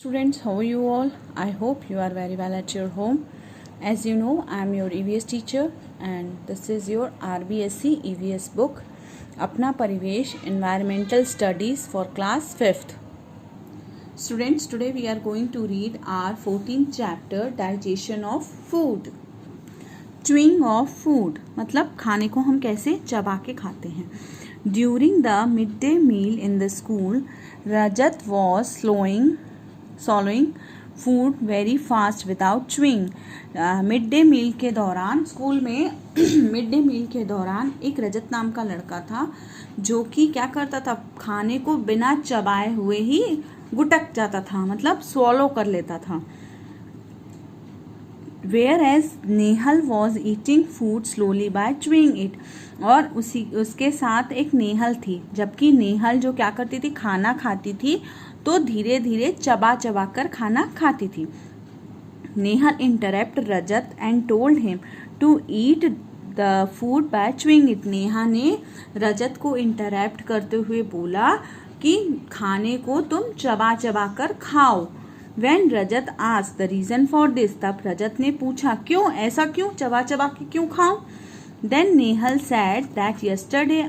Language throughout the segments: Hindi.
Students, how are you all? I hope you are very well at your home. As you know, I am your EVS teacher and this is your RBSC EVS book, Apna Parivesh Environmental Studies for class 5th. Students, today we are going to read our 14th chapter, Digestion of Food. Chewing of food मतलब खाने को हम कैसे चबा के खाते हैं. During the midday meal in the school, Rajat was swallowing food very fast without chewing. Mid day meal के दौरान स्कूल में मिड डे मील के दौरान एक रजत नाम का लड़का था जो कि क्या करता था, खाने को बिना चबाए हुए ही गुटक जाता था, मतलब स्वॉलो कर लेता था. Whereas Nehal was eating food slowly by chewing it, और उसके साथ एक नेहल थी, जबकि नेहल जो क्या करती थी, खाना खाती थी तो धीरे धीरे चबा चबा कर खाना खाती थी. Nehal interrupt Rajat and told him to eat the food by chewing it. Neha ने रजत को इंटरप्ट करते हुए बोला कि खाने को तुम चबा चबा कर खाओ. When Rajat asked the reason for this, तब रजत ने पूछा क्यों, ऐसा क्यों, चबा चबा के क्यों खाओ. Then Nehal said that yesterday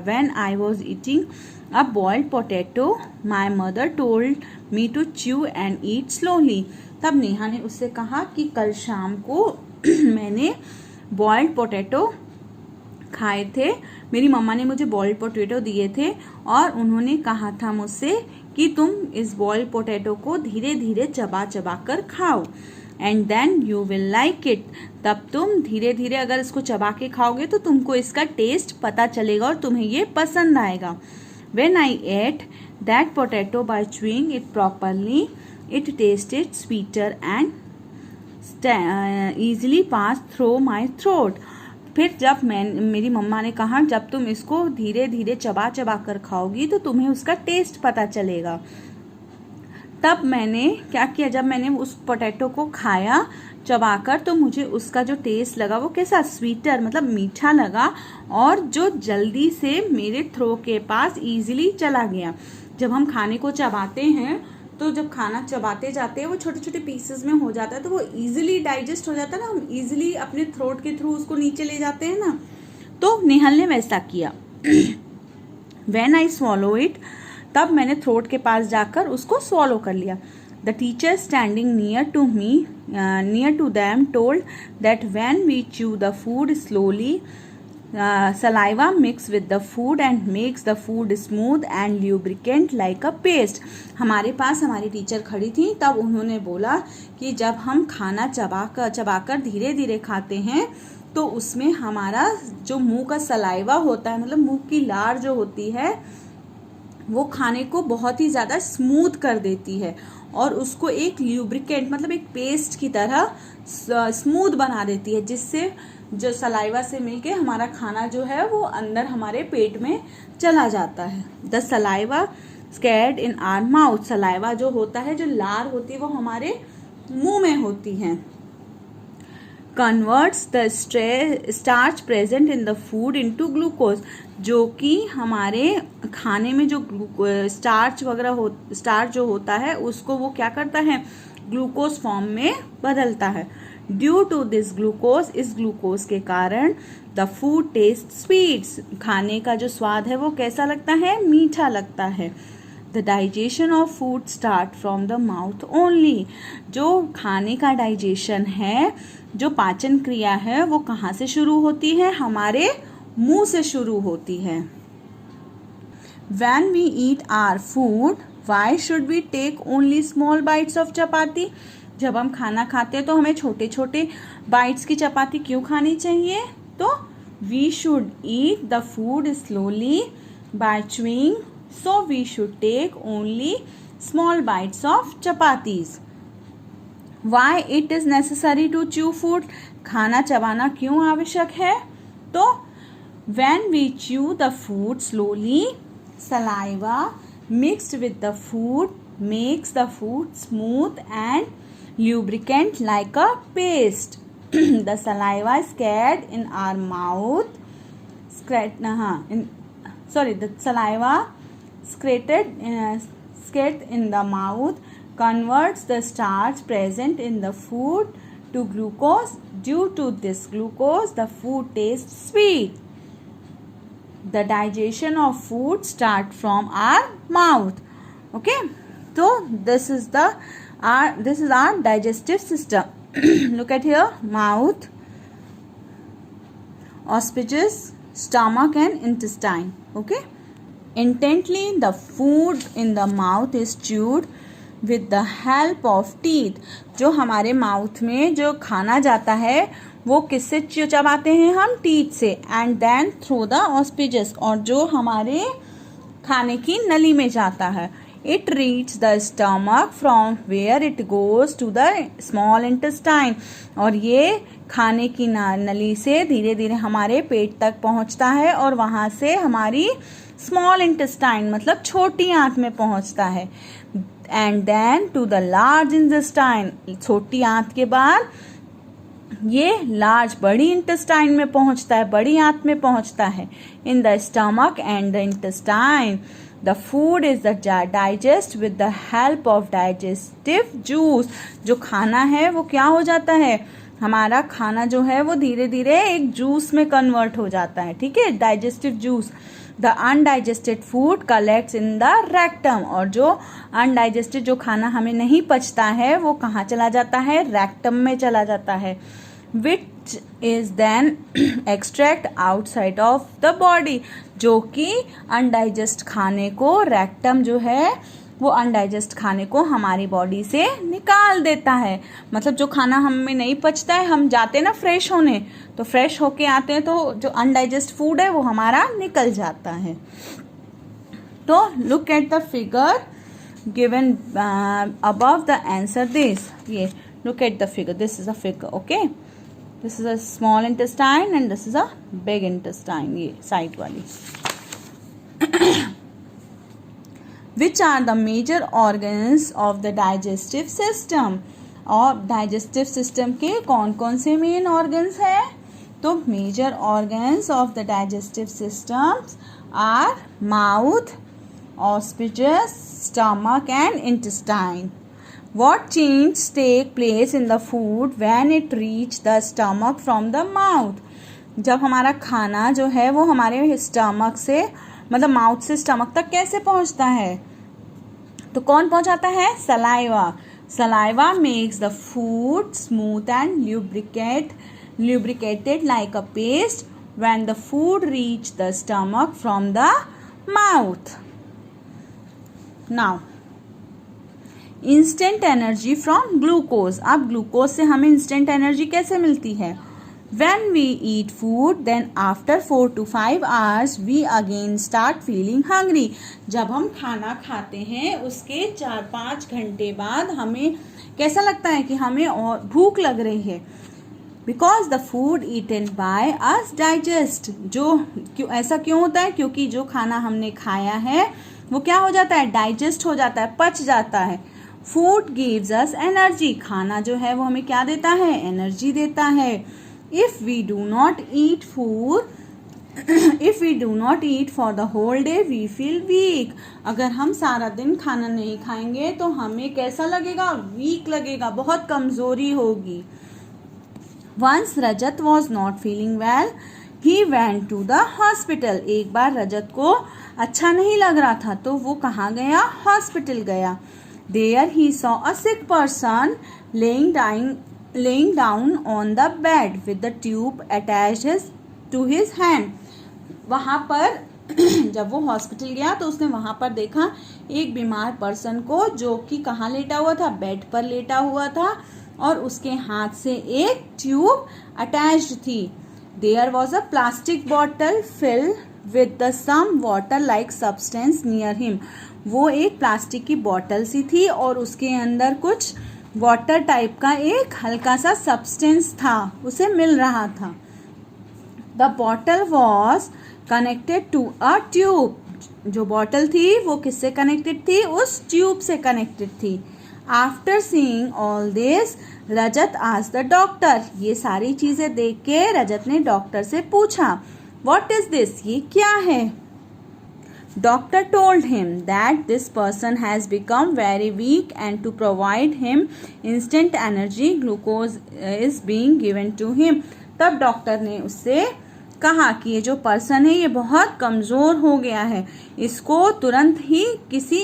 when I was eating a boiled potato, my mother told me to chew and eat slowly. तब नेहा ने उससे कहा कि कल शाम को मैंने बॉइल्ड पोटैटो खाए थे, मेरी मम्मा ने मुझे बॉइल्ड पोटैटो दिए थे और उन्होंने कहा था मुझसे कि तुम इस बॉइल्ड पोटैटो को धीरे धीरे चबा चबा कर खाओ. And then you will like it, तब तुम धीरे धीरे अगर इसको चबा के खाओगे तो तुमको इसका टेस्ट पता चलेगा और तुम्हें ये पसंद आएगा. When I ate that potato by chewing it properly, it tasted sweeter and easily pass through my throat. फिर जब मेरी मम्मा ने कहा जब तुम इसको धीरे धीरे चबा चबा कर खाओगी तो तुम्हें उसका टेस्ट पता चलेगा. तब मैंने क्या किया, जब मैंने उस पोटैटो को खाया चबाकर तो मुझे उसका जो टेस्ट लगा वो कैसा, स्वीटर मतलब मीठा लगा और जो जल्दी से मेरे थ्रो के पास इजीली चला गया. जब हम खाने को चबाते हैं तो जब खाना चबाते जाते हैं वो छोटे छोटे पीसेस में हो जाता है तो वो इजीली डाइजेस्ट हो जाता है ना, हम इजीली अपने थ्रोट के थ्रू उसको नीचे ले जाते हैं ना. तो नेहल ने वैसा किया. व्हेन आई स्वॉलो इट, तब मैंने थ्रोट के पास जाकर उसको स्वॉलो कर लिया. The teacher standing near to them told that when we chew the food slowly, saliva mix with the food and makes the food smooth and lubricant like a paste. हमारे पास हमारी टीचर खड़ी थी, तब उन्होंने बोला कि जब हम खाना चबाकर धीरे धीरे खाते हैं तो उसमें हमारा जो मुंह का सलाइवा होता है, मतलब मुंह की लार जो होती है वो खाने को बहुत ही ज़्यादा स्मूथ कर देती है और उसको एक ल्यूब्रिकेंट मतलब एक पेस्ट की तरह स्मूथ बना देती है, जिससे जो सलाइवा से मिलके हमारा खाना जो है वो अंदर हमारे पेट में चला जाता है. The saliva scared in our mouth, saliva जो होता है, जो लार होती है वो हमारे मुंह में होती है. Converts the starch present in the food into glucose, जो कि हमारे खाने में जो स्टार्च वगैरह स्टार्च जो होता है उसको वो क्या करता है, ग्लूकोज फॉर्म में बदलता है. ड्यू टू दिस ग्लूकोज, इस ग्लूकोज के कारण द फूड टेस्ट स्वीट्स, खाने का जो स्वाद है वो कैसा लगता है, मीठा लगता है. The digestion of food start from the mouth only, जो खाने का डाइजेशन है, जो पाचन क्रिया है वो कहाँ से शुरू होती है, हमारे मुंह से शुरू होती है. When we eat our food, why should we take only small bites of chapati? जब हम खाना खाते हैं तो हमें छोटे छोटे बाइट्स की चपाती क्यों खानी चाहिए, तो we should eat the food slowly by chewing, so we should take only small bites of chapatis. Why it is necessary to chew food? खाना चबाना क्यों आवश्यक है, तो when we chew the food slowly, saliva mixed with the food makes the food smooth and lubricant like a paste. The saliva scattered in our mouth, the saliva scattered in the mouth converts the starch present in the food to glucose. Due to this glucose, the food tastes sweet. The digestion of food start from our mouth. Okay, so this is our digestive system. Look at here, mouth, esophagus, stomach and intestine. Okay, intently the food in the mouth is chewed with the help of teeth. जो हमारे माउथ में जो खाना जाता है वो किससे चबाते हैं हम? टीथ से. And then through the oesophagus, और जो हमारे खाने की नली में जाता है. It reach the stomach from where it goes to the small intestine, और ये खाने की नली से धीरे धीरे हमारे पेट तक पहुंचता है और वहां से हमारी स्मॉल इंटेस्टाइन मतलब छोटी आंत में पहुंचता है. And then to the large intestine, छोटी आंत के बाद ये लार्ज बड़ी इंटेस्टाइन में पहुंचता है, बड़ी आंत में पहुंचता है. In the stomach and the intestine the food is the digest with the help of digestive juice. जो खाना है वो क्या हो जाता है? हमारा खाना जो है वो धीरे धीरे एक जूस में कन्वर्ट हो जाता है. ठीक है, digestive juice. The undigested food collects in the rectum, और जो अनडाइजेस्टेड जो खाना हमें नहीं पचता है वो कहाँ चला जाता है? रेक्टम में चला जाता है. Which is then extract outside of the body, जो कि अनडाइजेस्ट खाने को रेक्टम जो है वो अनडाइजेस्ट खाने को हमारी बॉडी से निकाल देता है. मतलब जो खाना हमें नहीं पचता है, हम जाते हैं ना फ्रेश होने, तो फ्रेश होके आते हैं तो जो अनडाइजेस्ट फूड है वो हमारा निकल जाता है. तो look at the figure given above the answer this. ये look at the figure, this is a figure. Okay, this is a small intestine and this is a big intestine, ये साइड वाली. Which are the major organs of the digestive system? और digestive system के कौन कौन से main organs हैं? तो major organs of the digestive systems are mouth, esophagus, stomach and intestine. What changes take place in the food when it reach the stomach from the mouth? जब हमारा खाना जो है वो हमारे स्टमक से मतलब माउथ से स्टमक तक कैसे पहुंचता है? तो कौन पहुंचाता है? Saliva. Saliva makes the food smooth and lubricated like a paste when the food reach the stomach from the mouth. Now, instant energy from glucose. अब ग्लूकोज से हमें instant energy कैसे मिलती है? When we eat food, then after 4 to 5 hours, we again start feeling hungry. जब हम खाना खाते हैं उसके 4-5 घंटे बाद हमें कैसा लगता है कि हमें और भूख लग रही है. Because the food eaten by us digest. ऐसा क्यों होता है? क्योंकि जो खाना हमने खाया है वो क्या हो जाता है? डाइजेस्ट हो जाता है, पच जाता है. Food gives us energy. खाना जो है वो हमें क्या देता है? एनर्जी देता है. If we do not eat for the whole day, we feel weak. अगर हम सारा दिन खाना नहीं खाएंगे तो हमें कैसा लगेगा? वीक लगेगा, बहुत कमजोरी होगी. Once Rajat was not feeling well, he went to the hospital. एक बार रजत को अच्छा नहीं लग रहा था तो वो कहाँ गया? हॉस्पिटल गया. There he saw a sick person laying down on the bed with the tube attached to his hand. वहाँ पर जब वो हॉस्पिटल गया तो उसने वहाँ पर देखा एक बीमार पर्सन को जो कि कहाँ लेटा हुआ था? बेड पर लेटा हुआ था और उसके हाथ से एक ट्यूब अटैच्ड थी. There was a plastic bottle filled with the some water like substance near him. वो एक प्लास्टिक की बॉटल सी थी और उसके अंदर कुछ वाटर टाइप का एक हल्का सा सब्सटेंस था, उसे मिल रहा था. The bottle was connected to a tube. जो बॉटल थी वो किससे कनेक्टेड थी? उस ट्यूब से कनेक्टेड थी. After seeing all this Rajat asked the doctor. ये सारी चीजें देख के रजत ने डॉक्टर से पूछा, व्हाट इज दिस? ये क्या है? Doctor told him that this person has become very weak and to provide him instant energy, glucose is being given to him. तब डॉक्टर ने उससे कहा कि ये जो पर्सन है ये बहुत कमज़ोर हो गया है, इसको तुरंत ही किसी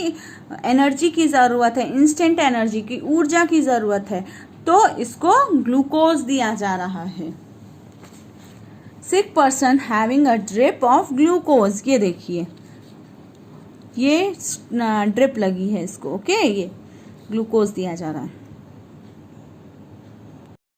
एनर्जी की ज़रूरत है, इंस्टेंट एनर्जी की, ऊर्जा की ज़रूरत है, तो इसको ग्लूकोज दिया जा रहा है. सिक person having a drip of glucose, ये देखिए ये ड्रिप लगी है इसको, ओके, ये ग्लूकोज दिया जा रहा है.